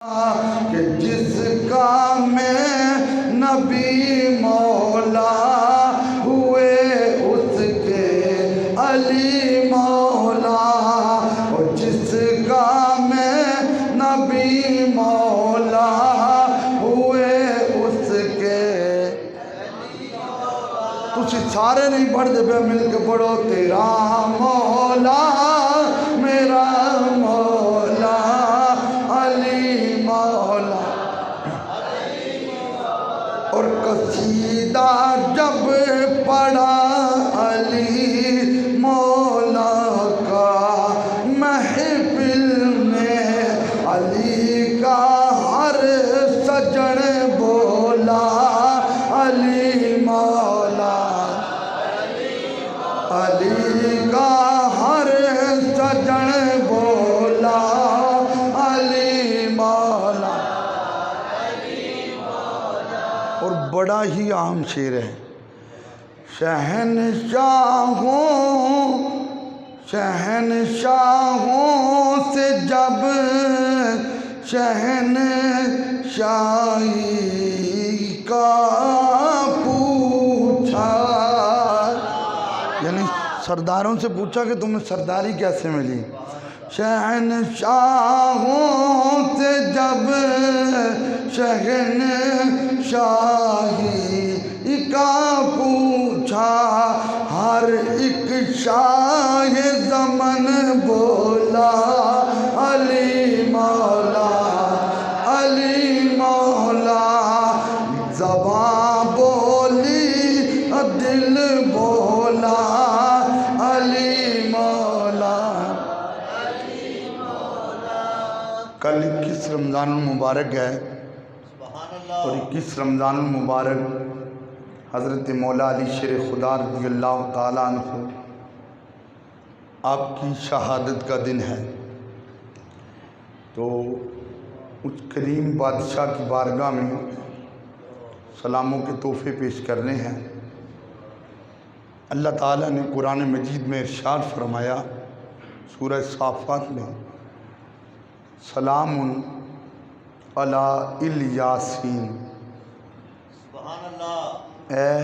کہ جس کا میں نبی مولا ہوئے اس کے علی مولا، اور جس کا میں نبی مولا ہوئے اس کے تسی سارے نہیں پڑھ دے پہ مل کے پڑھو، تیرا مولا میرا مولا علی مولا۔ اور قصیدہ جب پڑھا علی مولا کا محفل میں، علی کا ہر سجن بولا علی مولا، علی کا ہر سجن بولا علی مولا۔ اور بڑا ہی عام شعر ہے، شہنشاہوں سے جب شہنشاہی کا پوچھا، یعنی سرداروں سے پوچھا کہ تمہیں سرداری کیسے ملی، شہنشاہوں سے جب شہنشاہی کا پوچھا، ہر ایک شاہ زمن بولا علی مولا علی مولا۔ زباں بولی دل بولا علی مولا۔ کل 21 رمضان المبارک ہے، اور 21 رمضان المبارک حضرت مولا علی شیر خدا رضی اللہ تعالیٰ عنہ آپ کی شہادت کا دن ہے، تو اس کریم بادشاہ کی بارگاہ میں سلاموں کے تحفے پیش کرنے ہیں۔ اللہ تعالیٰ نے قرآن مجید میں ارشاد فرمایا سورہ صافات میں، سلام علی الیاسین، سبحان اللہ، اے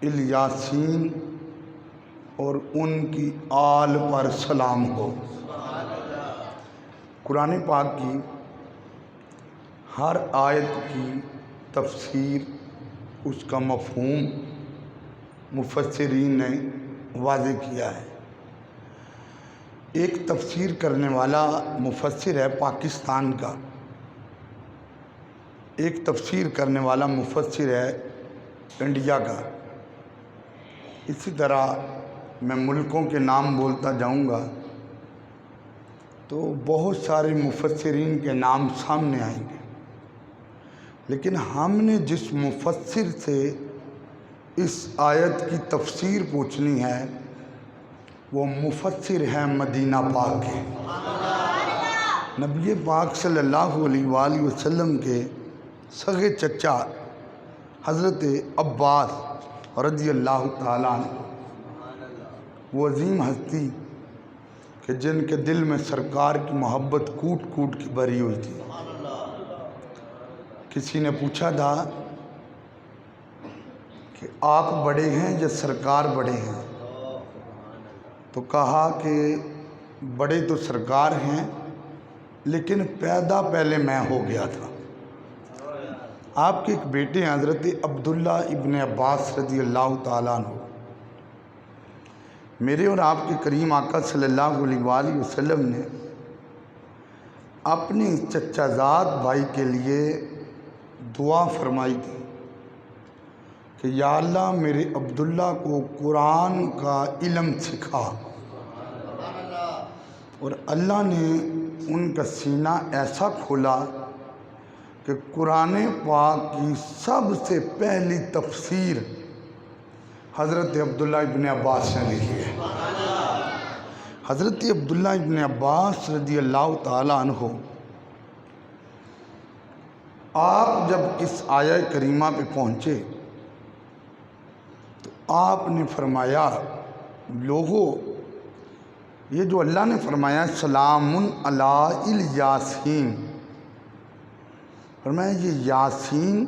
الیاسین اور ان کی آل پر سلام ہو۔ قرآن پاک کی ہر آیت کی تفسیر، اس کا مفہوم مفسرین نے واضح کیا ہے۔ ایک تفسیر کرنے والا مفسر ہے پاکستان کا، ایک تفسیر کرنے والا مفسر ہے انڈیا کا، اسی طرح میں ملکوں کے نام بولتا جاؤں گا تو بہت سارے مفسرین کے نام سامنے آئیں گے، لیکن ہم نے جس مفسر سے اس آیت کی تفسیر پوچھنی ہے وہ مفسر ہے مدینہ پاک کے، نبی پاک صلی اللہ علیہ وآلہ وسلم کے سگے چچا حضرت عباس رضی اللہ تعالیٰ عنہ، وہ عظیم ہستی کہ جن کے دل میں سرکار کی محبت کوٹ کوٹ کی بھری ہوئی تھی۔ کسی نے پوچھا تھا کہ آپ بڑے ہیں یا سرکار بڑے ہیں، تو کہا کہ بڑے تو سرکار ہیں لیکن پیدا پہلے میں ہو گیا تھا۔ آپ کے ایک بیٹے ہیں حضرت عبداللہ ابن عباس رضی اللہ تعالیٰ عنہ، میرے اور آپ کے کریم آقا صلی اللہ علیہ وآلہ وسلم نے اپنے چچا زاد بھائی کے لیے دعا فرمائی تھی کہ یا اللہ میرے عبداللہ کو قرآن کا علم سکھا، اور اللہ نے ان کا سینہ ایسا کھولا کہ قرآن پاک کی سب سے پہلی تفسیر حضرت عبداللہ ابن عباس نے لکھی ہے۔ حضرت عبداللہ ابن عباس رضی اللہ تعالیٰ عنہ آپ جب اس آیہ کریمہ پہ پہنچے تو آپ نے فرمایا لوگو یہ جو اللہ نے فرمایا سلام علی الیاسین، فرمایا یہ یاسین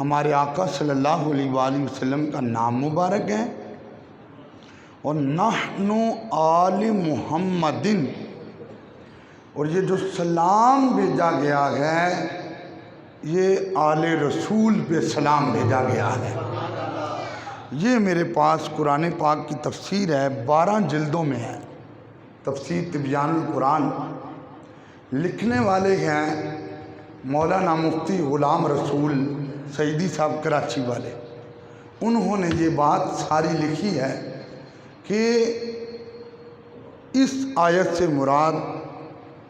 ہمارے آقا صلی اللہ علیہ وآلہ وسلم کا نام مبارک ہے، اور نحن آل محمدن، اور یہ جو سلام بھیجا گیا ہے یہ آل رسول پہ سلام بھیجا گیا ہے۔ یہ میرے پاس قرآن پاک کی تفسیر ہے، 12 جلدوں میں ہے، تفسیر تبیان القرآن۔ لکھنے والے ہیں مولانا مفتی غلام رسول سعیدی صاحب کراچی والے۔ انہوں نے یہ بات ساری لکھی ہے کہ اس آیت سے مراد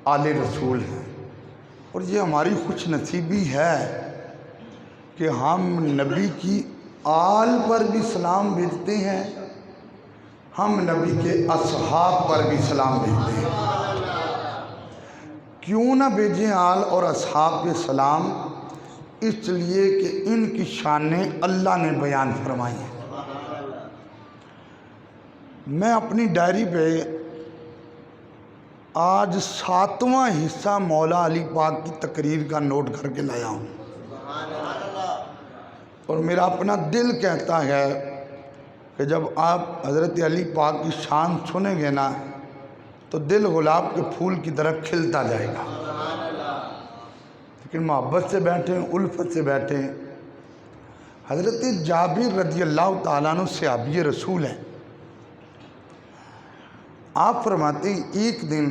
آل رسول ہیں، اور یہ ہماری خوش نصیبی ہے کہ ہم نبی کی آل پر بھی سلام بھیجتے ہیں، ہم نبی کے اصحاب پر بھی سلام بھیجتے ہیں۔ کیوں نہ بھیجیں آل اور اصحاب پہ سلام؟ اس لیے کہ ان کی شانیں اللہ نے بیان فرمائی ہیں۔ میں اپنی ڈائری پہ آج 7واں حصہ مولا علی پاک کی تقریر کا نوٹ کر کے لایا ہوں، اور میرا اپنا دل کہتا ہے کہ جب آپ حضرت علی پاک کی شان سنیں گے نا تو دل گلاب کے پھول کی طرح کھلتا جائے گا، لیکن محبت سے بیٹھیں، الفت سے بیٹھیں۔ حضرت جابر رضی اللہ تعالیٰ عنہ صحابی رسول ہیں۔ آپ فرماتے ہیں ایک دن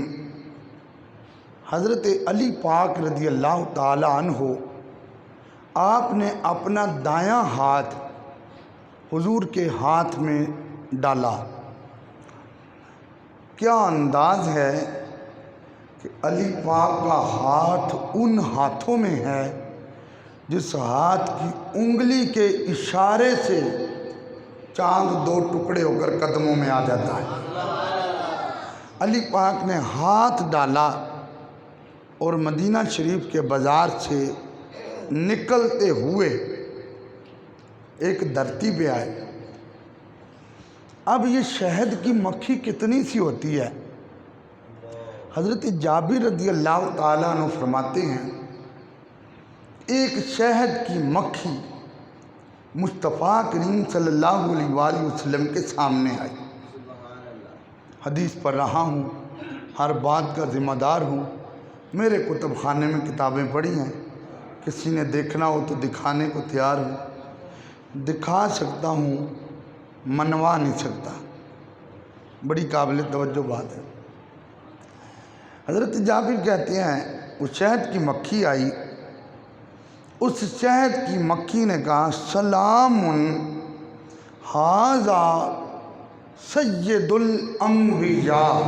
حضرت علی پاک رضی اللہ تعالیٰ عنہ آپ نے اپنا دایاں ہاتھ حضور کے ہاتھ میں ڈالا۔ کیا انداز ہے کہ علی پاک کا ہاتھ ان ہاتھوں میں ہے جس ہاتھ کی انگلی کے اشارے سے چاند 2 ٹکڑے ہو کر قدموں میں آ جاتا ہے۔ علی پاک نے ہاتھ ڈالا اور مدینہ شریف کے بازار سے نکلتے ہوئے ایک دھرتی پہ آئے۔ اب یہ شہد کی مکھی کتنی سی ہوتی ہے؟ حضرت جابر رضی اللہ تعالیٰ عنہ فرماتے ہیں ایک شہد کی مکھی مصطفیٰ کریم صلی اللہ علیہ وآلہ وسلم کے سامنے آئی۔ حدیث پڑھ رہا ہوں، ہر بات کا ذمہ دار ہوں، میرے کتب خانے میں کتابیں پڑھی ہیں، کسی نے دیکھنا ہو تو دکھانے کو تیار ہوں، دکھا سکتا ہوں، منوا نہیں سکتا۔ بڑی قابل توجہ بات ہے۔ حضرت جابر کہتے ہیں وہ شہد کی مکھی آئی، اس شہد کی مکھی نے کہا سلام ھذا سید الانبیاء،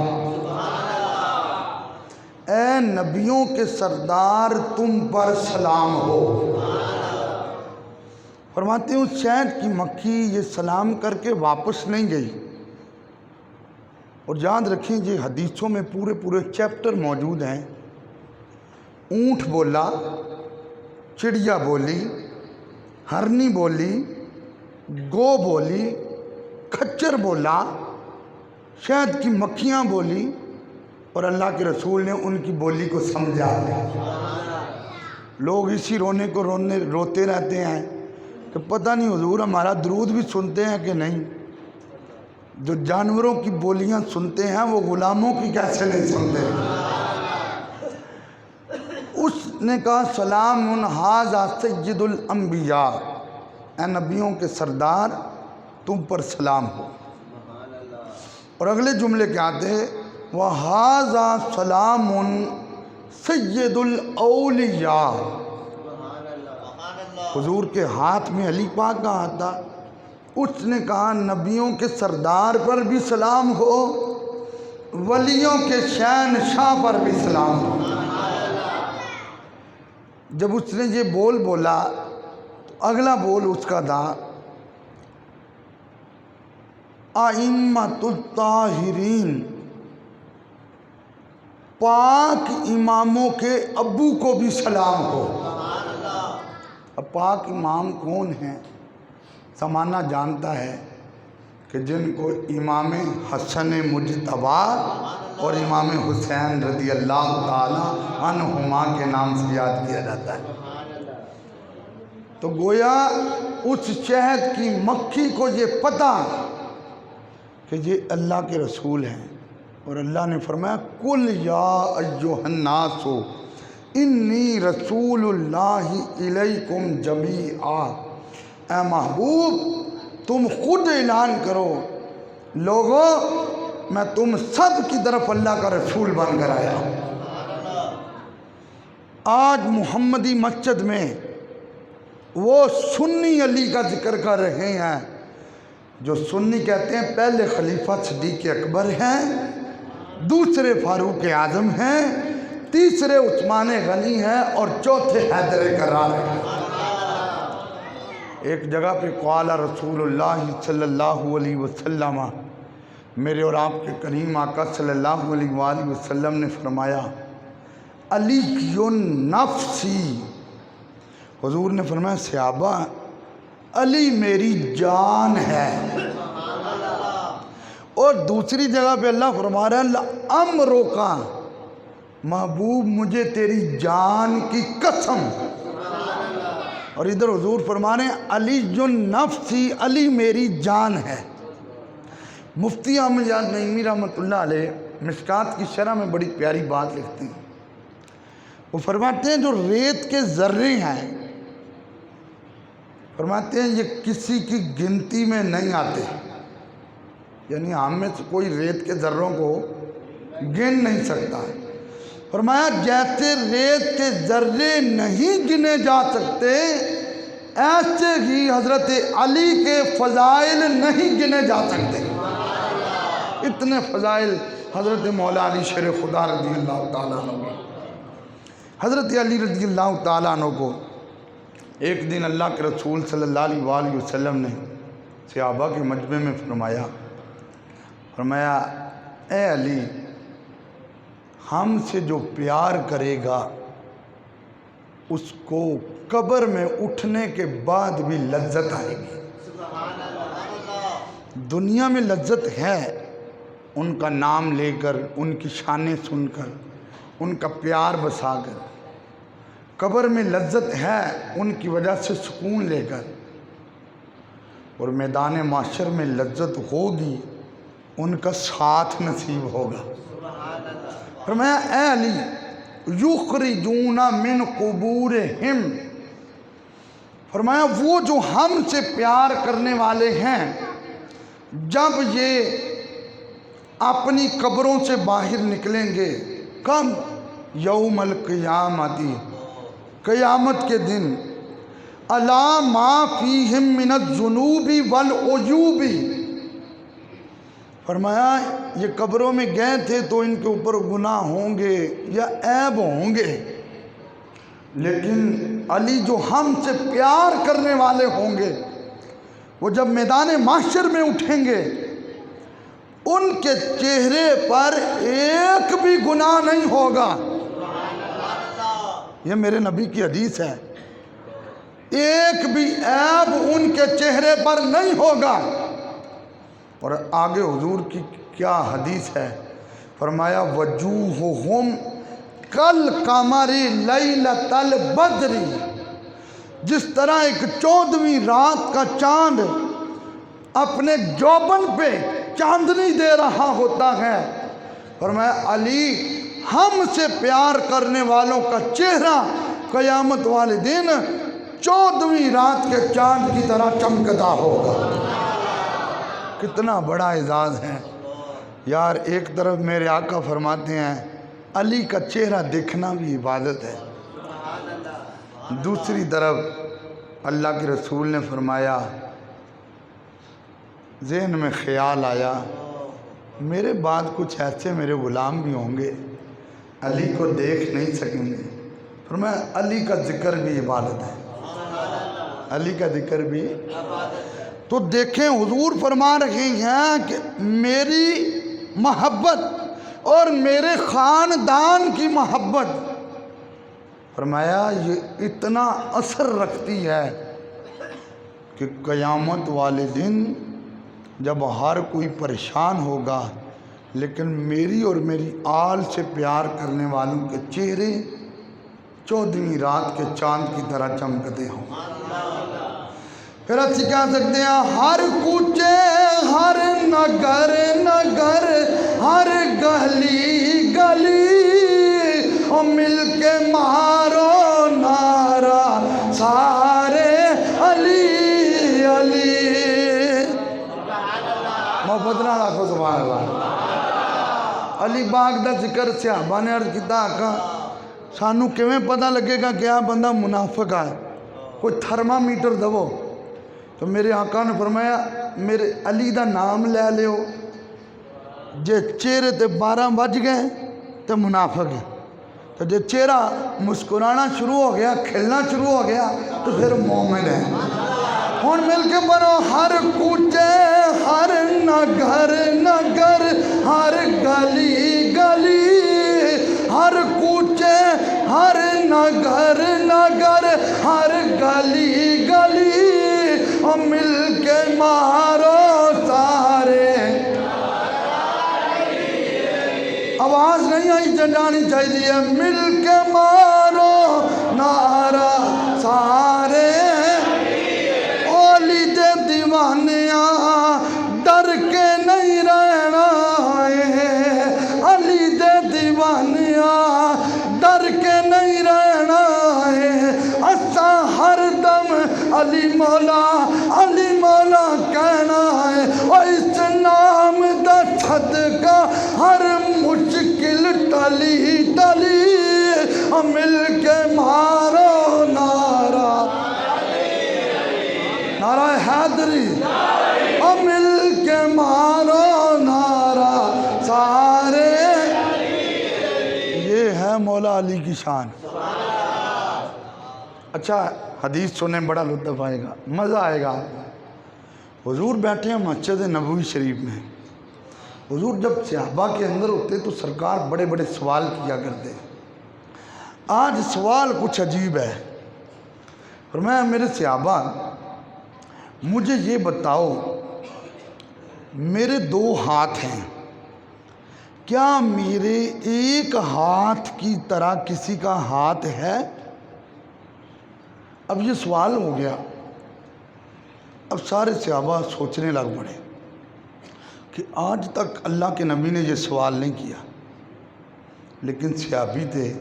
اے نبیوں کے سردار تم پر سلام ہو۔ فرماتے ہیں اس شہد کی مکھی یہ سلام کر کے واپس نہیں گئی، اور یاد رکھیں یہ حدیثوں میں پورے چیپٹر موجود ہیں۔ اونٹ بولا، چڑیا بولی، ہرنی بولی، گو بولی، کھچر بولا، شہد کی مکھیاں بولی، اور اللہ کے رسول نے ان کی بولی کو سمجھا دیا۔ لوگ اسی روتے رہتے ہیں کہ پتہ نہیں حضور ہمارا درود بھی سنتے ہیں کہ نہیں۔ جو جانوروں کی بولیاں سنتے ہیں وہ غلاموں کی کیسے نہیں سنتے؟ اس نے کہا سلام ھذا سید الانبیاء، اے نبیوں کے سردار تم پر سلام ہو۔ اور اگلے جملے کیا آتے ہیں وَھَذَا سَلَامٌ سید الاولیاء، حضور کے ہاتھ میں علی پاک کا ہاتھ تھا، اس نے کہا نبیوں کے سردار پر بھی سلام ہو، ولیوں کے شہنشاہ پر بھی سلام ہو۔ جب اس نے یہ بول بولا تو اگلا بول اس کا تھا ائمۃ الطاہرین، پاک اماموں کے ابو کو بھی سلام ہو۔ اب پاک امام کون ہیں؟ زمانہ جانتا ہے کہ جن کو امام حسن مجتبی اور امام حسین رضی اللہ تعالی عنہما کے نام سے یاد کیا جاتا ہے۔ تو گویا اس شہد کی مکھی کو یہ پتہ کہ یہ اللہ کے رسول ہیں، اور اللہ نے فرمایا قل یا ایھا الناس انی رسول اللہ الیکم جمیعا، اے محبوب تم خود اعلان کرو لوگو میں تم سب کی طرف اللہ کا رسول بن کر آیا ہوں۔ آج محمدی مسجد میں وہ سنی علی کا ذکر کر رہے ہیں جو سنی کہتے ہیں پہلے خلیفہ صدیق اکبر ہیں، دوسرے فاروق اعظم ہیں، تیسرے عثمان غنی ہیں، اور چوتھے حیدر کرار ہیں۔ ایک جگہ پہ قال رسول اللہ صلی اللہ علیہ وسلم، میرے اور آپ کے کریم آقا صلی اللہ علیہ وآلہ وسلم نے فرمایا علی نفسی، حضور نے فرمایا صحابہ علی میری جان ہے، اور دوسری جگہ پہ اللہ فرما رہا ہے لَأَمْرُكَ، محبوب مجھے تیری جان کی قسم، اور ادھر حضور فرما رہے ہیں علی نفسی، علی میری جان ہے۔ مفتی احمد یار نعیمی رحمۃ اللہ علیہ مشکات کی شرح میں بڑی پیاری بات لکھتے ہیں، وہ فرماتے ہیں جو ریت کے ذرے ہیں، فرماتے ہیں یہ کسی کی گنتی میں نہیں آتے، یعنی ہم میں سے کوئی ریت کے ذروں کو گن نہیں سکتا۔ فرمایا جیسے ریت کے ذرے نہیں گنے جا سکتے، ایسے ہی حضرت علی کے فضائل نہیں گنے جا سکتے۔ اتنے فضائل حضرت مولا علی شیر خدا رضی اللہ تعالیٰ عنہ، حضرت علی رضی اللہ تعالیٰ عنہ کو ایک دن اللہ کے رسول صلی اللہ علیہ وآلہ وسلم نے صحابہ کے مجمع میں فرمایا اے علی ہم سے جو پیار کرے گا اس کو قبر میں اٹھنے کے بعد بھی لذت آئے گی۔ دنیا میں لذت ہے ان کا نام لے کر، ان کی شانیں سن کر، ان کا پیار بسا کر، قبر میں لذت ہے ان کی وجہ سے سکون لے کر، اور میدان معاشر میں لذت ہوگی ان کا ساتھ نصیب ہوگا۔ فرمایا اے علی یخرجون من قبورہم، فرمایا وہ جو ہم سے پیار کرنے والے ہیں جب یہ اپنی قبروں سے باہر نکلیں گے، کب؟ یوم القیامتی، قیامت کے دن، الا ما فیہم من الذنوب والعیوب، فرمایا یہ قبروں میں گئے تھے تو ان کے اوپر گناہ ہوں گے یا عیب ہوں گے، لیکن علی جو ہم سے پیار کرنے والے ہوں گے وہ جب میدان محشر میں اٹھیں گے ان کے چہرے پر ایک بھی گناہ نہیں ہوگا۔ یہ میرے نبی کی حدیث ہے، ایک بھی عیب ان کے چہرے پر نہیں ہوگا۔ اور آگے حضور کی کیا حدیث ہے، فرمایا وجوہہم کالقمر لیلۃ البدر، جس طرح ایک 14ویں رات کا چاند اپنے جوبن پہ چاندنی دے رہا ہوتا ہے، فرمایا علی ہم سے پیار کرنے والوں کا چہرہ قیامت والے دن 14ویں رات کے چاند کی طرح چمکتا ہوگا۔ کتنا بڑا اعزاز ہے یار۔ ایک طرف میرے آقا فرماتے ہیں علی کا چہرہ دیکھنا بھی عبادت ہے، دوسری طرف اللہ کے رسول نے فرمایا ذہن میں خیال آیا میرے بعد کچھ ایسے میرے غلام بھی ہوں گے علی کو دیکھ نہیں سکیں گے، فرمایا علی کا ذکر بھی عبادت ہے، علی کا ذکر بھی۔ تو دیکھیں حضور فرما رہے ہیں کہ میری محبت اور میرے خاندان کی محبت، فرمایا یہ اتنا اثر رکھتی ہے کہ قیامت والے دن جب ہر کوئی پریشان ہوگا لیکن میری اور میری آل سے پیار کرنے والوں کے چہرے 14ویں رات کے چاند کی طرح چمکتے ہوں۔ پھر اچھی کہہ سکتے ہیں ہر کوچے ہر نگر نگر ہر گلی گلی اور مل کے مارو نعرہ سارے علی علی۔ محبت نہ رکھو سبحان اللہ۔ علی باغ دا ذکر صحابہ نے عرض کیتا آقا سانو کیویں پتہ لگے گا کہ بندہ منافق ہے، کوئی تھرمامیٹر دو؟ تو میرے آقا نے فرمایا میرے علی دا نام لے لیو، جے چہرے تے 12 بج گئے تو منافق ہے، تو جے چہرہ مسکرانا شروع ہو گیا کھلنا شروع ہو گیا تو پھر مومن ہے۔ ہون مل کے بنو ہر کوچے ہر نگر نگر ہر گلی گلی ہر کوچے ہر نگر نگر ہر گلی گلی اور مل کے مارو سارے۔ آواز نہیں آئی جانی چاہیے، مل کے مارو نعرہ سارے علی دے دیوانیاں ڈر کے نہیں رہنا ہے، علی دے دیوانیاں ڈر کے نہیں رہنا ہے، اساں ہر دم علی مولا کہنا ہے، اور اس نام دا صدقہ ہر مشکل ٹلی ٹلی مل کے مارو نعرہ نعرہ حیدری، اور مل کے مارو نعرہ سارے۔ یہ ہے مولا علی کی شان۔ اچھا حدیث سنیں بڑا لطف آئے گا، مزہ آئے گا۔ حضور بیٹھے ہیں مسجد نبوی شریف میں، حضور جب صحابہ کے اندر ہوتے تو سرکار بڑے بڑے سوال کیا کرتے۔ آج سوال کچھ عجیب ہے، فرمایا میرے صحابہ مجھے یہ بتاؤ میرے 2 ہاتھ ہیں، کیا میرے ایک ہاتھ کی طرح کسی کا ہاتھ ہے؟ اب یہ سوال ہو گیا، اب سارے صحابہ سوچنے لگ پڑے کہ آج تک اللہ کے نبی نے یہ سوال نہیں کیا، لیکن صحابی تھے،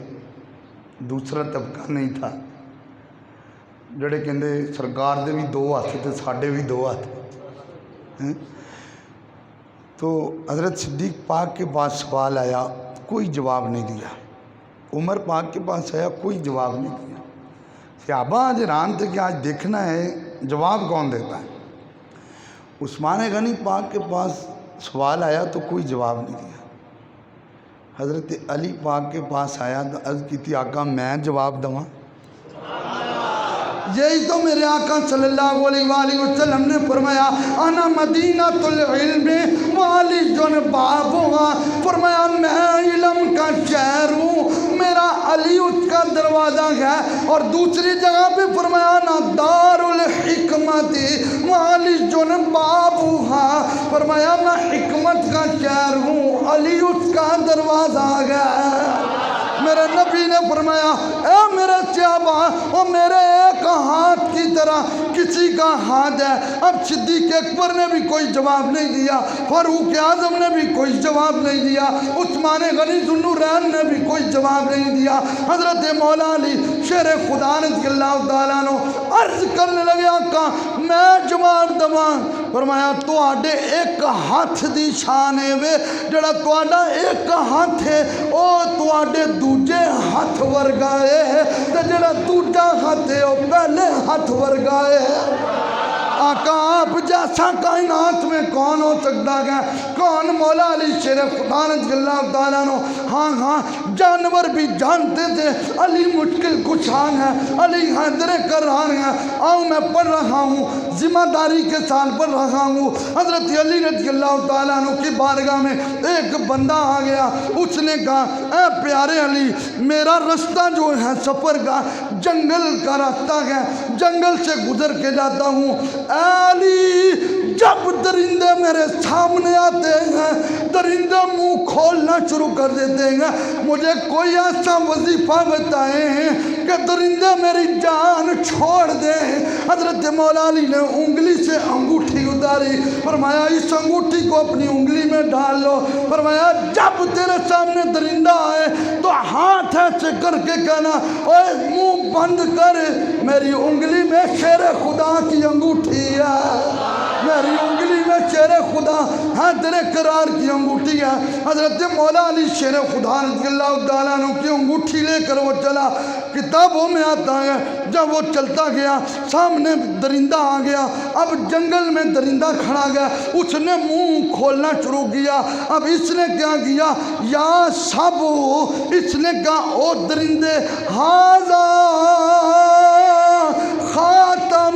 دوسرا طبقہ نہیں تھا جڑے کہندے سرکار دے بھی 2 ہاتھ تھے ساڈے بھی 2 ہاتھ۔ تو حضرت صدیق پاک کے پاس سوال آیا، کوئی جواب نہیں دیا، عمر پاک کے پاس آیا، کوئی جواب نہیں دیا۔ صحابہ آج حیران تھے کہ آج دیکھنا ہے جواب کون دیتا ہے۔ عثمان غنی پاک کے پاس سوال آیا تو کوئی جواب نہیں دیا۔ حضرت علی پاک کے پاس آیا تو عرض کی تھی آقا میں جواب دوں؟ یہی تو میرے آقا صلی اللہ علیہ وآلہ وسلم نے فرمایا انا مدینۃ العلم وعلی بابھا، فرمایا میں علم کا شہر ہوں، میرا علی اس کا دروازہ ہے۔ اور دوسری جگہ پہ فرمایا نا دار الحکمت وعلی بابھا، فرمایا میں حکمت کا شہر ہوں، علی اس کا دروازہ ہے۔ میرے نبی نے فرمایا اے میرے صحابہ وہ میرے ایک ہاتھ کی طرح کسی کا ہاتھ ہے۔ اب صدیق اکبر نے بھی کوئی جواب نہیں دیا، فاروق اعظم نے بھی کوئی جواب نہیں دیا، عثمان غنی ذوالنورین نے بھی کوئی جواب نہیں دیا۔ حضرت مولا علی شیر خدا رضی اللہ تعالیٰ عنہ عرض کرنے لگے آقا میں جواب دواں؟ فرمایا تو آڈے ایک ہاتھ دی شان ہے وے، جڑا تو آڈا ایک ہاتھ ہے او تو آڈے دوجے ہاتھ ورگائے ہے، تے جڑا دوجا ہاتھ ہے او پہلے ہاتھ ورگائے ہے۔ آقا آپ جیسا کائنات میں کون ہو سکتا ہے؟ کون؟ مولا علی شیر خدا رضی اللہ تعالیٰ عنہ۔ ہاں جانور بھی جانتے تھے علی مشکل کشان ہے، علی حیدر کران ہے۔ آؤ میں پڑھ رہا ہوں، ذمہ داری کے ساتھ پڑھ رہا ہوں۔ حضرت علی رضی اللہ تعالیٰ عنہ کی بارگاہ میں ایک بندہ آ گیا، اس نے کہا اے پیارے علی میرا رستہ جو ہے سفر کا جنگل کا راستہ ہے، جنگل سے گزر کے جاتا ہوں۔ اے علی جب درندے میرے سامنے آتے ہیں درندے منہ کھولنا شروع کر دیتے ہیں. مجھے کوئی ایسا وظیفہ بتائیں ہیں کہ درندے میری جان چھوڑ دیں. حضرت مولا علی نے انگلی سے انگوٹھی اتاری, فرمایا اس انگوٹھی کو اپنی انگلی میں ڈال لو. فرمایا جب تیرے سامنے درندہ آئے تو ہاتھ ایسے کر کے کہنا اوے منہ بند کر, میری انگلی میں شیر خدا کی انگوٹھی ہے, میری انگلی میں شیر خدا ہے, تیرے قرار کی انگوٹھی ہے. حضرت مولا علی شیر خدا رضی اللہ تعالیٰ عنہ کی انگوٹھی لے کر وہ چلا. کتابوں میں آتا ہے جب وہ چلتا گیا سامنے درندہ آ گیا. اب جنگل میں درندہ کھڑا گیا, اس نے منہ کھولنا شروع کیا. اب اس نے کیا کیا, یا سب اس نے کہا او درندے ہاذا خاتم,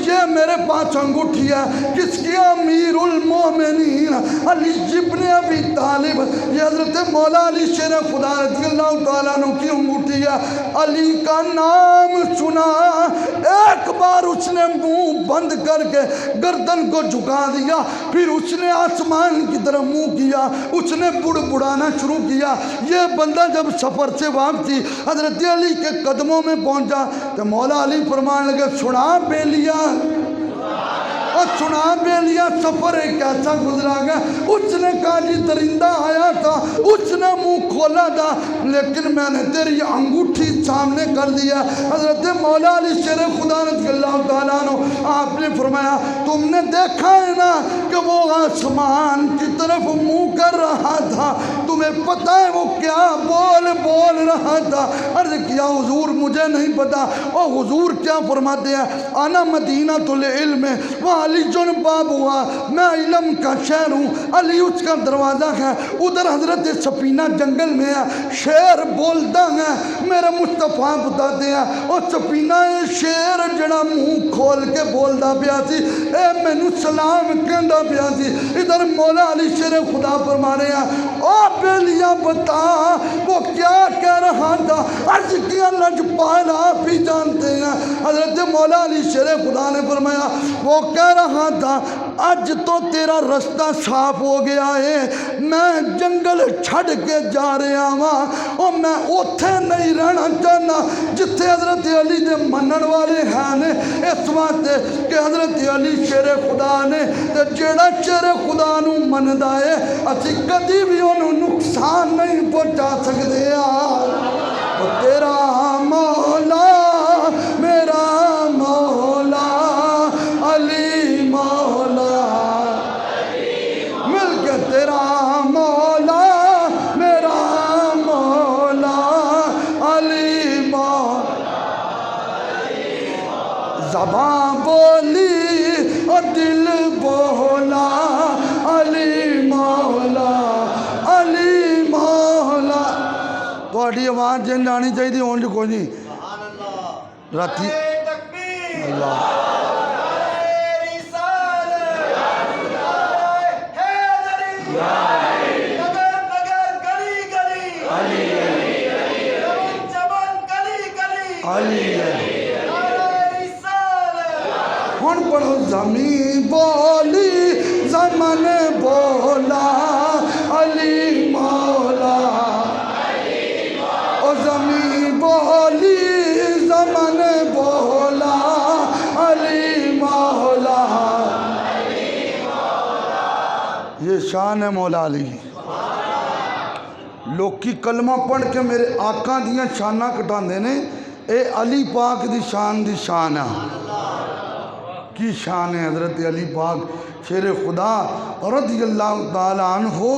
یہ میرے پاس انگوٹھی ہے کس کی, امیر المومنین علی ابن ابی طالب. یہ حضرت مولا علی شیر خدا رضی اللہ تعالیٰ عنہ کی انگوٹھی ہے. علی کا نام سنا, ایک بار اس نے منہ بند کر کے گردن کو جھکا دیا, پھر اس نے آسمان کی طرف منہ کیا, اس نے بڑبڑانا شروع کیا. یہ بندہ جب سفر سے واپسی حضرت علی کے قدموں میں پہنچا تو مولا علی فرمان لگے سنا بے لیا, اور سنا بے لیا سفر ایک ایسا گزرا گیا. اس نے کہا جی درندہ آیا تھا, اس نے منہ کھولا تھا, لیکن میں نے تیری انگوٹھی سامنے کر دیا. حضرت مولا علی شیر خدا رضی اللہ تعالیٰ عنہ آپ نے فرمایا تم نے دیکھا ہے نا کہ وہ آسمان کی طرف منہ کر رہا تھا, تمہیں پتہ ہے وہ کیا بول رہا تھا. عرض کیا حضور مجھے نہیں پتا. اور حضور کیا فرماتے ہیں, انا مدینہ العلم وہاں علی جن باب ہوا, میں علم کا شہر ہوں, علی اس کا دروازہ ہے. ادھر حضرت سفینہ جنگل میں ہے, شیر بولتا ہے, میرے مصطفیٰ بتاتے ہیں اور سفینہ شیر جڑا منہ کھول کے بولتا پیا سی, اے مینو سلام کہندا پیا سی. ادھر مولا علی شیر خدا فرما رہے ہیں او بیلیا بتا وہ کیا کہہ رہا تھا. عرض کیا لجپال آپ ہی جانتے ہیں. حضرت مولا علی شیر خدا نے فرمایا وہ کہہ رہا تھا اج تو تیرا رستہ صاف ہو گیا ہے, میں جنگل چھڑ کے جا رہا ہاں, اور میں اوتھے نہیں رہنا چاہنا جتھے حضرت علی دے منن والے ہیں. اس واسطے کہ حضرت علی شیر خدا نے تے جیڑا شیر خدا نو مندا ہے اسی کدی بھی انہوں نقصان نہیں پہنچا سکتے. تیرا مولا میرا مولا علی مولا, مل کے تیرا مولا میرا مولا علی مولا. زبان بولی اور دل بولا علی مولا علی مولا. تھوڑی آواز جن جانی چاہیے اونج کوئی نہیں. سبحان اللہ. راتی تکبیر. اللہ ہن پڑھو زمین بولی زمن بولا علی مولا, او زمین بولی زمن بولا علی مولا. یہ شان ہے مولا علی. لوکی کلمہ پڑھ کے میرے آقا دیاں شانہ کٹاندے نے, اے علی پاک دی شان ہے. کی شان ہے حضرت علی پاک شیر خدا رضی اللہ تعالیٰ عنہ ہو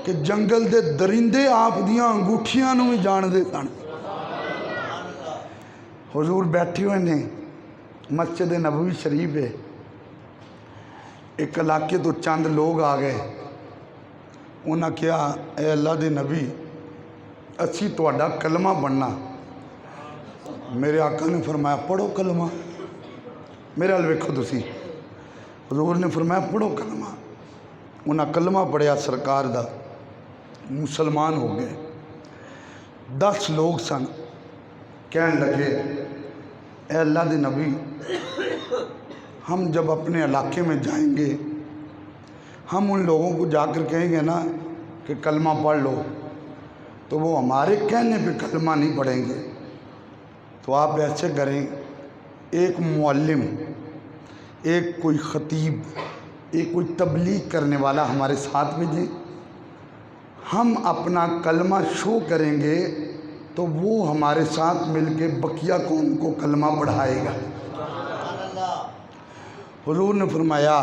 کہ جنگل دے درندے آپ دیاں انگوٹھیاں نو بھی جان دے سن. حضور بیٹھے ہوئے نے مسجد نبوی شریف ہے, ایک علاقے تو چند لوگ آ گئے. انہاں کیا اے اللہ دے نبی اسی تہاڈا کلمہ بننا. میرے آقا نے فرمایا پڑھو کلمہ. میرے حال ویکھو تسی, حضور نے فرمایا پڑھو کلمہ. انہاں کلمہ پڑھیا سرکار دا, مسلمان ہو گئے. 10 لوگ سن, کہن لگے اے اللہ دے نبی ہم جب اپنے علاقے میں جائیں گے ہم ان لوگوں کو جا کر کہیں گے نا کہ کلمہ پڑھ لو، تو وہ ہمارے کہنے پہ کلمہ نہیں پڑھیں گے۔ تو آپ ایسے کریں، ایک معلم، ایک کوئی خطیب، ایک کوئی تبلیغ کرنے والا ہمارے ساتھ بھیجیں، ہم اپنا کلمہ شو کریں گے تو وہ ہمارے ساتھ مل کے بقیہ قوم کو کلمہ پڑھائے گا۔ حضور نے فرمایا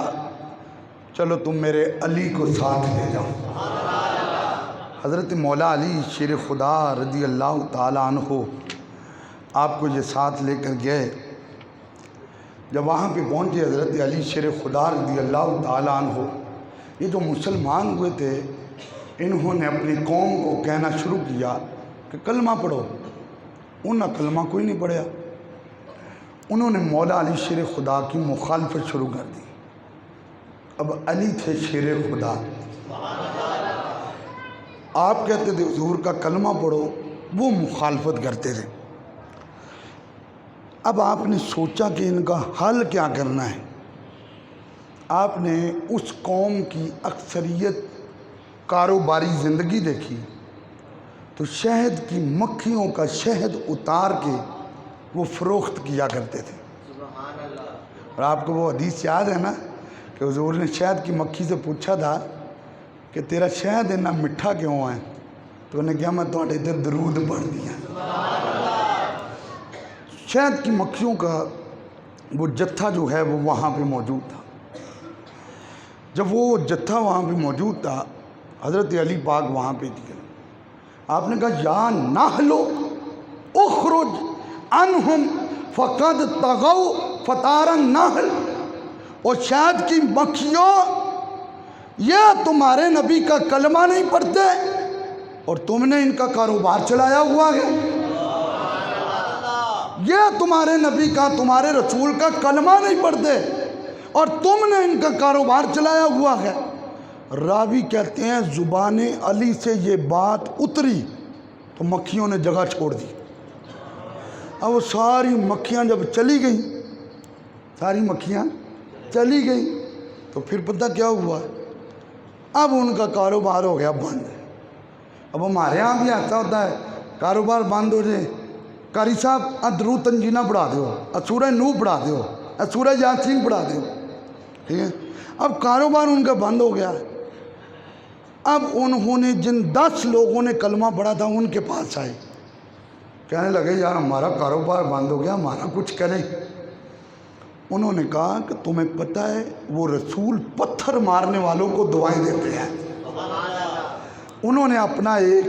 چلو تم میرے علی کو ساتھ لے جاؤ۔ حضرت مولا علی شیر خدا رضی اللہ تعالیٰ عنہ آپ کو یہ ساتھ لے کر گئے۔ جب وہاں پہ پہنچے حضرت علی شیر خدا رضی اللہ تعالیٰ عنہ، یہ جو مسلمان ہوئے تھے انہوں نے اپنی قوم کو کہنا شروع کیا کہ کلمہ پڑھو۔ انہوں نے کلمہ کوئی نہیں پڑھا، انہوں نے مولا علی شیر خدا کی مخالفت شروع کر دی۔ اب علی تھے شیر خدا، آپ کہتے تھے حضور کا کلمہ پڑھو، وہ مخالفت کرتے تھے۔ اب آپ نے سوچا کہ ان کا حل کیا کرنا ہے۔ آپ نے اس قوم کی اکثریت کاروباری زندگی دیکھی تو شہد کی مکھیوں کا شہد اتار کے وہ فروخت کیا کرتے تھے۔ اور آپ کو وہ حدیث یاد ہے نا کہ حضور نے شہد کی مکھی سے پوچھا تھا کہ تیرا شہد اتنا میٹھا کیوں ہے؟ تو انہیں کہا میں تھوڑے ادھر درود پڑھ دیا۔ شہد کی مکھیوں کا وہ جتھا جو ہے وہ وہاں پہ موجود تھا۔ جب وہ جتھا وہاں پہ موجود تھا حضرت علی پاک وہاں پہ گئے، آپ نے کہا یا نحل اخرج عنہم فقد طغوا فطار النحل، اور شہد کی مکھیوں یہ تمہارے نبی کا کلمہ نہیں پڑھتے اور تم نے ان کا کاروبار چلایا ہوا ہے۔ یہ تمہارے نبی کا، تمہارے رسول کا کلمہ نہیں پڑھتے اور تم نے ان کا کاروبار چلایا ہوا ہے۔ راوی کہتے ہیں زبان علی سے یہ بات اتری تو مکھیوں نے جگہ چھوڑ دی۔ اب وہ ساری مکھیاں جب چلی گئیں، ساری مکھیاں چلی گئیں تو پھر پتہ کیا ہوا؟ اب ان کا کاروبار ہو گیا بند۔ اب ہمارے ہاں بھی ایسا ہوتا ہے، کاروبار بند ہو جائے، قاری صاحب درو تنجینہ پڑھا دیو، سورہ نوح پڑھا دیو، سورہ یاسین پڑھا دیو، ٹھیک ہے؟ اب کاروبار ان کا بند ہو گیا۔ اب انہوں نے جن 10 لوگوں نے کلمہ پڑھا تھا ان کے پاس آئے، کہنے لگے یار ہمارا کاروبار بند ہو گیا، ہمارا کچھ کریں۔ انہوں نے کہا کہ تمہیں پتہ ہے وہ رسول پتھر مارنے والوں کو دعائیں دیتے ہیں۔ انہوں نے اپنا ایک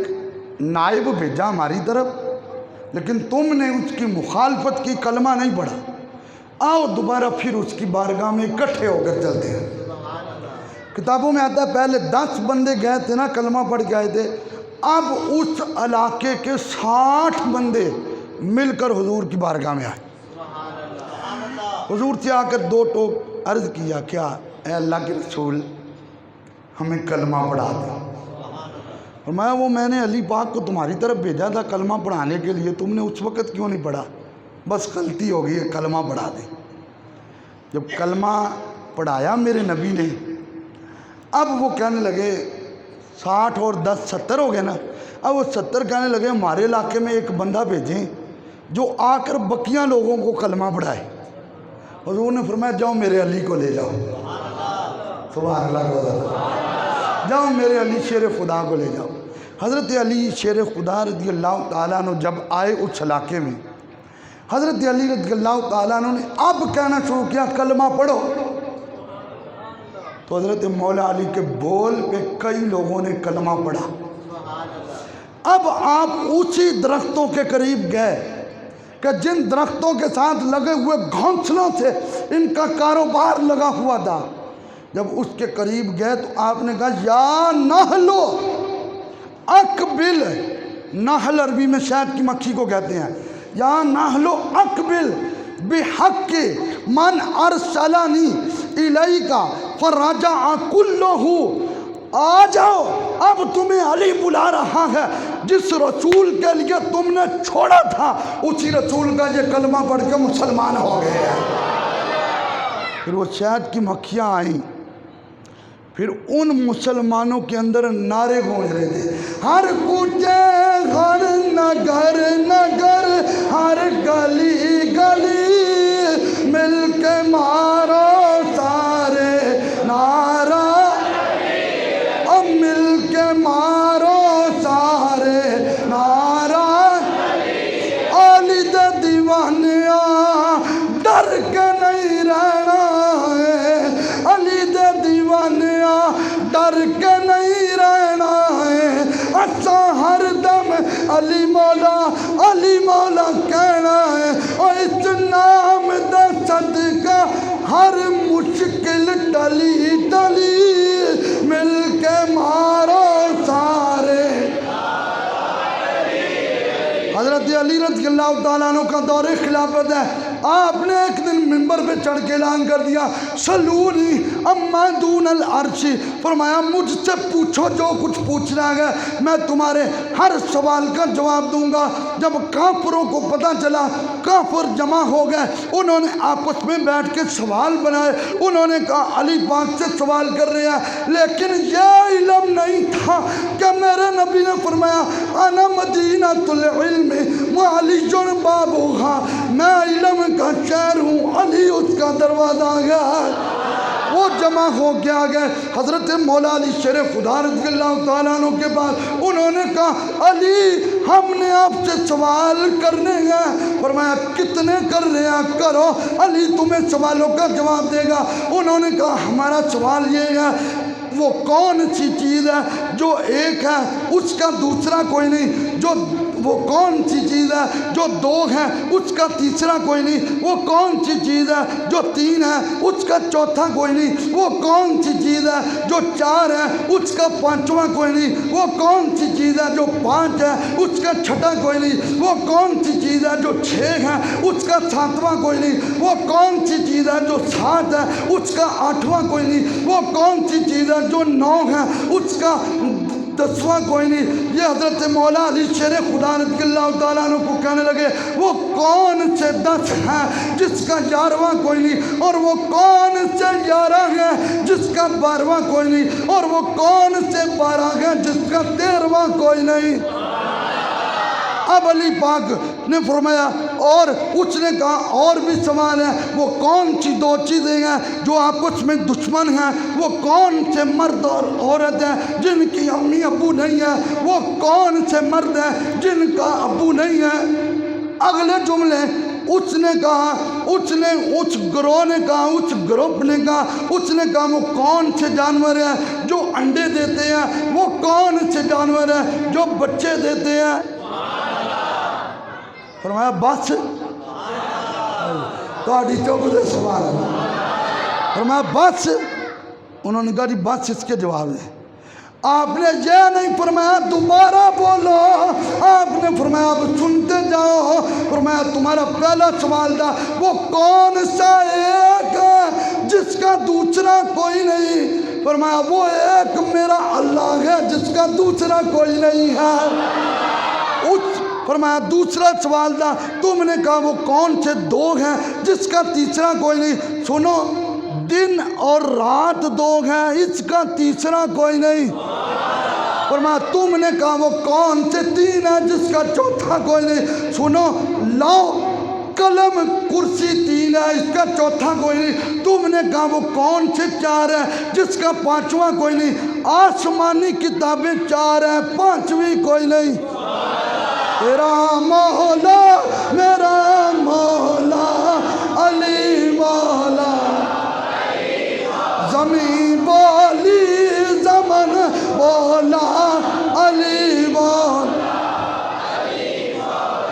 نائب بھیجا ہماری طرف، لیکن تم نے اس کی مخالفت کی، کلمہ نہیں پڑھا، آؤ دوبارہ پھر اس کی بارگاہ میں اکٹھے ہو کر چلتے ہیں۔ کتابوں میں آتا ہے پہلے 10 بندے گئے تھے نا، کلمہ پڑھ کے آئے تھے، اب اس علاقے کے 60 بندے مل کر حضور کی بارگاہ میں آئے۔ حضور سے آ کر 2 ٹوک عرض کیا، کیا اے اللہ کے رسول ہمیں کلمہ پڑھا دیں۔ فرمایا وہ میں نے علی پاک کو تمہاری طرف بھیجا تھا کلمہ پڑھانے کے لیے، تم نے اس وقت کیوں نہیں پڑھا؟ بس غلطی ہو گئی ہے، کلمہ پڑھا دیں۔ جب کلمہ پڑھایا میرے نبی نے، اب وہ کہنے لگے 60 اور 10 70 ہو گئے نا، اب وہ 70 کہنے لگے ہمارے علاقے میں ایک بندہ بھیجیں جو آ کر بقیہ لوگوں کو کلمہ پڑھائے۔ حضور نے فرمایا جاؤ میرے علی کو لے جاؤ، سبحان اللہ، جاؤ میرے علی شیر خدا کو لے جاؤ۔ حضرت علی شیر خدا رضی اللہ تعالیٰ عنہ جب آئے اس علاقے میں، حضرت علی رضی اللہ تعالیٰ عنہ نے اب کہنا شروع کیا کلمہ پڑھو، تو حضرت مولا علی کے بول پہ کئی لوگوں نے کلمہ پڑھا۔ اب آپ اونچی درختوں کے قریب گئے کہ جن درختوں کے ساتھ لگے ہوئے گھونسلوں سے ان کا کاروبار لگا ہوا تھا، جب اس کے قریب گئے تو آپ نے کہا یا نحلو اقبل، نحل عربی میں شہد کی مکھی کو کہتے ہیں، یا نحلو اقبل بحق من ارسلنی الیک فرجع کلہ، آ جاؤ اب تمہیں علی بلا رہا ہے، جس رسول کے لیے تم نے چھوڑا تھا اسی رسول کا یہ کلمہ پڑھ کے مسلمان ہو گئے ہیں۔ پھر وہ شہد کی مکھیاں آئیں، پھر ان مسلمانوں کے اندر نعرے گونج رہے تھے، ہر کوچے ہر نگر نگر ہر گلی گلی مل کے مارو سارے نعرہ، اب مل کے مارو سارے نعرہ، علی دے دیوانیاں ڈر کے نہیں رہنا ہے، علی دے دیوانیاں ڈر کے نہیں رہنا ہے، اچھا ہر دم علی مولا کہنا ہے، اور اس نام دا صدقہ ہر مشکل ٹلی ٹلی مل کے مارو سارے۔ حضرت علی رضی اللہ تعالیٰ عنہ کا دور خلافت ہے، آپ نے ایک دن منبر پہ چڑھ کے اعلان کر دیا، سلونی اما دون العرش، فرمایا مجھ سے پوچھو جو کچھ پوچھنا ہے، میں تمہارے ہر سوال کا جواب دوں گا۔ جب کافروں کو پتہ چلا، کافر جمع ہو گئے، انہوں نے آپس میں بیٹھ کے سوال بنائے، انہوں نے کہا علی پاک سے سوال کر رہے ہیں، لیکن یہ علم نہیں تھا کہ میرے نبی نے فرمایا انا مدینۃ العلم وعلی بابھا، میں علم کا شہر ہوں، علی اس کا دروازہ ہے۔ وہ جمع ہو کے آ گئے حضرت مولا علی شیر خدا رضی اللہ تعالیٰ عنہ کے پاس، انہوں نے کہا علی ہم نے آپ سے سوال کرنے ہیں، فرمایا کتنے کر رہے ہیں، کرو، علی تمہیں سوالوں کا جواب دے گا۔ انہوں نے کہا ہمارا سوال یہ ہے، وہ کون سی چیز ہے جو ایک ہے اس کا دوسرا کوئی نہیں، وہ کون سی چیز ہے جو دو ہے اس کا تیسرا کوئی نہیں، وہ کون سی چیز ہے جو تین ہے اس کا چوتھا کوئی نہیں، وہ کون سی چیز ہے جو چار ہے اس کا پانچواں کوئی نہیں، وہ کون سی چیز ہے جو پانچ ہے اس کا چھٹا کوئی نہیں، وہ کون سی چیز ہے جو چھ ہے اس کا ساتواں کوئی نہیں، وہ کون سی چیز ہے جو سات ہے اس کا آٹھواں کوئی نہیں، وہ کون سی چیز ہے جو نو ہے اس کا دسواں کوئی نہیں۔ یہ حضرت مولا علی شیر خدا رضی اللہ تعالیٰ عنہ کو کہنے لگے وہ کون سے 10 ہیں جس کا 11واں کوئی نہیں، اور وہ کون سے 11 ہیں جس کا 12واں کوئی نہیں، اور وہ کون سے 12 ہیں جس کا 13واں کوئی نہیں۔ اب علی پاک نے فرمایا، اور اس نے کہا اور بھی سوال ہے، وہ کون سی 2 چیزیں ہیں جو آپس میں دشمن ہیں، وہ کون سے مرد اور عورت ہیں جن کی امی ابو نہیں ہیں، وہ کون سے مرد ہیں جن کا ابو نہیں ہے۔ اگلے جملے اس نے کہا، اس گروہ نے کہا، اس گروپ نے کہا، اس نے کہا وہ کون سے جانور ہیں جو انڈے دیتے ہیں، وہ کون سے جانور ہیں جو بچے دیتے ہیں۔ فرمایا بس تہاڈی چوک دے سوال ہے، فرمایا بس، انہوں نے کہا جی بس اس کے جواب دیں۔ آپ نے یہ نہیں فرمایا دوبارہ بولو، آپ نے فرمایا اب سنتے جاؤ۔ فرمایا تمہارا پہلا سوال تھا وہ کون سا ایک ہے جس کا دوسرا کوئی نہیں، فرمایا وہ ایک میرا اللہ ہے جس کا دوسرا کوئی نہیں ہے۔ فرمایا دوسرا سوال تھا تم نے کہا وہ کون سے 2 ہیں جس کا تیسرا کوئی نہیں، سنو دن اور رات 2 ہیں اس کا تیسرا کوئی نہیں۔ فرمایا تم نے کہا وہ کون سے 3 ہیں جس کا چوتھا کوئی نہیں، سنو لو قلم کرسی 3 ہے اس کا چوتھا کوئی نہیں۔ تم نے کہا وہ کون سے 4 ہیں جس کا 5واں کوئی نہیں، آسمانی کتابیں 4 ہیں 5ویں کوئی نہیں۔ تیرا مولا میرا مولا علی مولا، زمین بولی زمن بولا علی مولا۔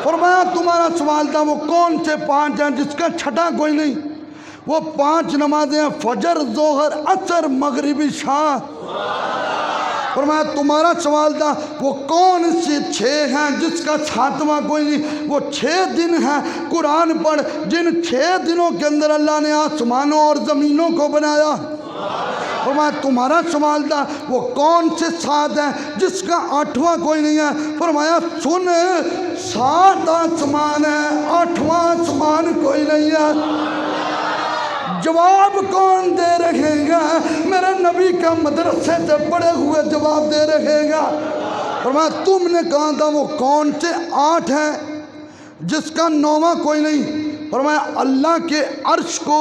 فرمایا تمہارا سوال تھا وہ کون سے 5 ہیں جس کا چھٹا کوئی نہیں، وہ 5 نمازیں ہیں فجر ظہر عصر مغربی شام۔ فرمایا تمہارا سوال تھا وہ کون سے 6 ہیں جس کا 7واں کوئی نہیں، وہ 6 دن ہیں قرآن پڑھ جن 6 دنوں کے اندر اللہ نے آسمانوں اور زمینوں کو بنایا۔ فرمایا تمہارا سوال تھا وہ کون سے 7 ہیں جس کا 8واں کوئی نہیں ہے، فرمایا سن 7 آسمان ہیں 8واں آسمان کوئی نہیں ہے۔ جواب کون دے رہے گا؟ میرے نبی کا مدرسے سے پڑھے ہوئے جواب دے رہے گا۔ فرمایا تم نے کہا تھا وہ کون سے 8 ہیں جس کا 9واں کوئی نہیں؟ فرمایا اللہ کے عرش کو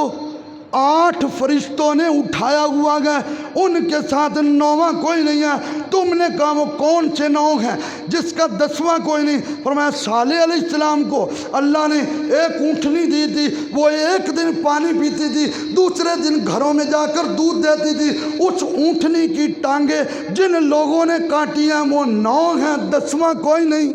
8 فرشتوں نے اٹھایا ہوا ہے، ان کے ساتھ 9واں کوئی نہیں ہے۔ تم نے کہا وہ کون سے 9 ہیں جس کا 10واں کوئی نہیں؟ فرمایا صالح علیہ السلام کو اللہ نے ایک اونٹنی دی تھی، وہ ایک دن پانی پیتی تھی، دوسرے دن گھروں میں جا کر دودھ دیتی تھی۔ اس اونٹنی کی ٹانگیں جن لوگوں نے کاٹی ہیں وہ 9 ہیں، 10واں کوئی نہیں۔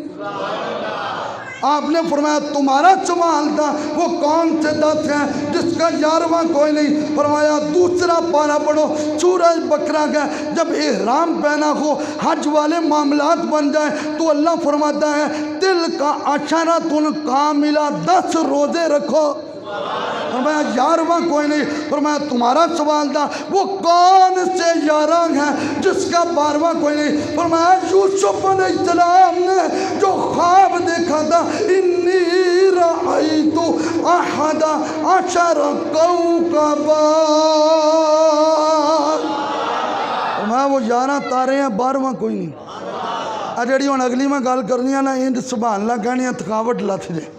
آپ نے فرمایا تمہارا سوال تھا وہ کون سے 10 ہیں جس کا 11واں کوئی نہیں؟ فرمایا دوسرا پارہ پڑھو سورہ بقرہ کا، جب احرام پہنا ہو حج والے معاملات بن جائیں تو اللہ فرماتا ہے تل کا عشرۃ کاملہ، 10 روزے رکھو۔ فرمایا 11واں کوئی نہیں۔ فرمایا تمہارا سوال تھا وہ کون سے 11 ہیں جس کا 12واں کوئی نہیں؟ فرمایا یوسف علیہ السلام نے جو خواب دیکھا تھا انی رأیت 11 کوکبا، فرمایا وہ 11 تارے ہیں، 12واں کوئی نہیں۔ جڑی ہوں اگلی میں گل کرنی ہے نا انج سبحان اللہ کہنی ہے تھکاوٹ لتھ جائے۔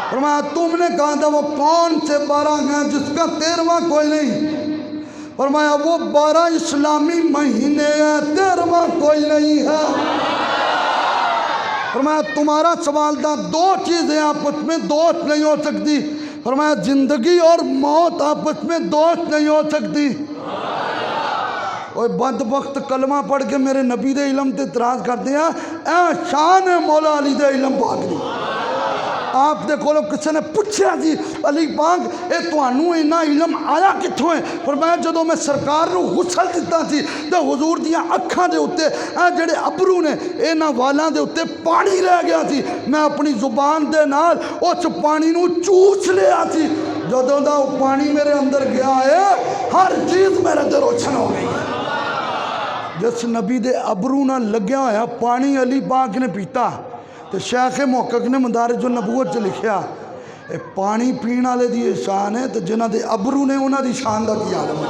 فرمایا تم نے کہا تھا وہ کون سے 12 ہیں جس کا 13واں کوئی نہیں؟ فرمایا وہ 12 اسلامی مہینے ہیں، 13واں کوئی نہیں ہے۔ فرمایا تمہارا سوال تھا 2 چیزیں آپس میں دوست نہیں ہو سکتی۔ فرمایا زندگی اور موت آپس میں دوست نہیں ہو سکتی۔ اوہ بدبخت کلمہ پڑھ کے میرے نبی دے علم تے اعتراض کرتے ہیں، اے شان مولا علی دے علم پاک دی۔ آپ دے کولوں کسی نے پوچھا جی علی پاک اے تانوں اینا علم آیا کتھوں ہے؟ فرمایا جدوں میں سرکار نو غسل دتا سی تے حضور دیاں اکھاں دے اوتے اے جڑے ابرو نے انہاں والاں دے اوتے پانی رہ گیا سی، میں اپنی زبان دے نال اس پانی نو چوس لیا سی، جدوں دا پانی میرے اندر گیا ہے ہر چیز میرے تے روشن ہو گئی۔ جس نبی دے ابرو نہ لگیا ہویا پانی علی پاک نے پیتا تو شیخ محقق نے مدارج النبوت سے لکھیا اے پانی پین والے دی شان ہے تو جنہ دے ابرو نے انہاں دی شان دا کی عالم ہے۔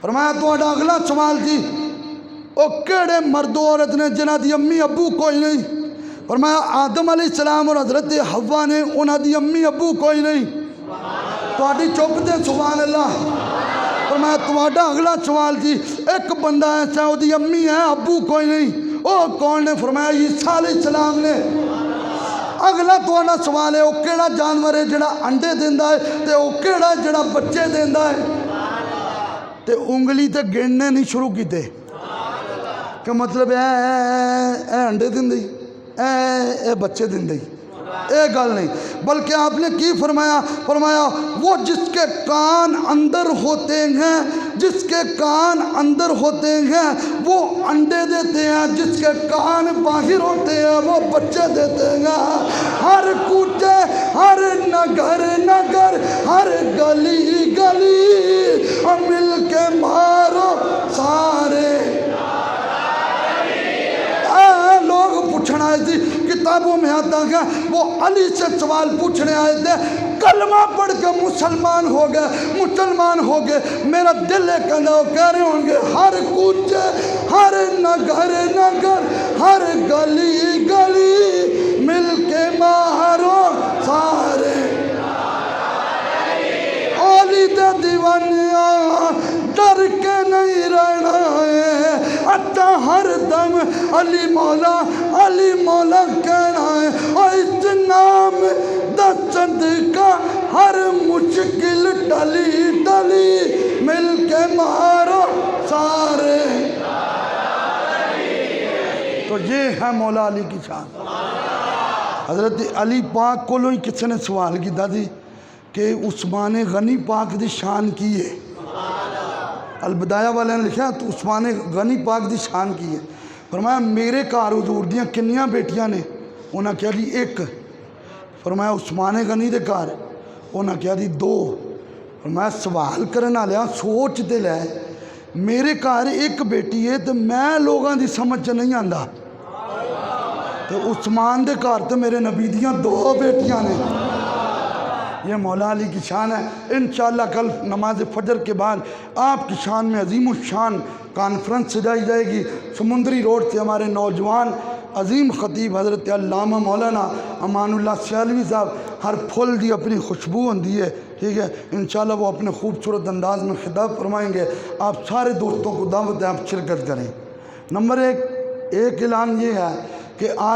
فرمایا تہاڈا اگلا سوال جی او کیڑے مرد و عورت نے جنہ دی امی ابو کوئی نہیں؟ فرمایا آدم علیہ السلام اور حضرت حوا نے انہاں دی امی ابو کوئی نہیں۔ تہاڈی چپ تے سبحان اللہ۔ فرمایا تہاڈا اگلا سوال جی ایک بندہ ایسا او دی امی ہے ابو کوئی نہیں، او کون نے؟ فرمایا عیسیٰ علیہ السلام نے۔ اگلا تہاڈا سوال ہے او کیڑا جانور ہے جڑا انڈے دیندا ہے تے او کیڑا جڑا بچے دیندا ہے؟ تے انگلی تے گننے نہیں شروع کیتے کہ مطلب اے انڈے دیندے اے بچے دیندے، اے گل نہیں، بلکہ آپ نے کی فرمایا؟ فرمایا وہ جس کے کان اندر ہوتے ہیں، جس کے کان اندر ہوتے ہیں وہ انڈے دیتے ہیں، جس کے کان باہر ہوتے ہیں وہ بچے دیتے ہیں۔ ہر کوچے ہر نگر نگر ہر گلی گلی مل کے مارو سارے۔ لوگ پوچھنا آئے تھی کتابوں میں آتا ہے وہ علی سے سوال پوچھنے آئے تھے، کلمہ پڑھ کے مسلمان ہو گئے۔ میرا دل ایک کہنا کہہ رہے ہوں گے ہر کوچے ہر نگر نگر ہر گلی گلی مل کے مارو سارے علی دے دیوانیاں ڈر کے نہیں رہنا ہے، اتا ہر دم علی مولا کہنا ہے، اور اس نام دا صدقہ ہر مشکل ٹلی ٹلی مل کے مارو سارے۔ تو یہ ہے مولا علی کی شان۔ حضرت علی پاک کو لوگ کسی نے سوال کیا تھی کہ عثمان غنی پاک دی شان کی ہے؟ البدایہ والے نے لکھا تو عثمان غنی پاک دی شان کی ہے۔ فرمایا میرے گھر حضور دیاں کنیاں بیٹیاں نے؟ انہاں کہا دی 1۔ فرمایا عثمان غنی دے گھر؟ انہاں کہا دی 2۔ فرمایا سوال کرنا لیا سوچ دے لے، میرے گھر 1 بیٹی ہے تو میں لوگاں دی سمجھ نہیں آندا، تو عثمان دے گھر تو میرے نبی دیاں 2 بیٹیاں نے۔ یہ مولا علی کی شان ہے۔ انشاءاللہ کل نماز فجر کے بعد آپ کی شان میں عظیم الشان کانفرنس سجائی جائے گی۔ سمندری روڈ سے ہمارے نوجوان عظیم خطیب حضرت علامہ مولانا امان اللہ سیالوی صاحب ہر پھول دی اپنی خوشبو ہوندی ہے، ٹھیک ہے، انشاءاللہ وہ اپنے خوبصورت انداز میں خطاب فرمائیں گے۔ آپ سارے دوستوں کو دعوت ہے، آپ شرکت کریں۔ نمبر ایک اعلان یہ ہے کہ آج